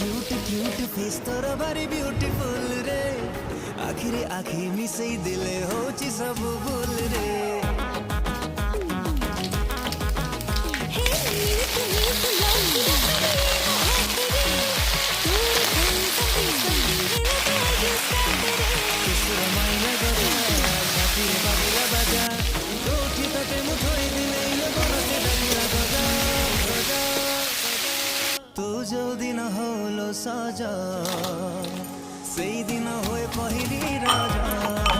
Cute cute face तोरा भारी beautiful रे आखिरे आखि मिसई दिले होची सब भूल रे तू जो दिन होलो साजा सेई दिन होए पहिली राजा।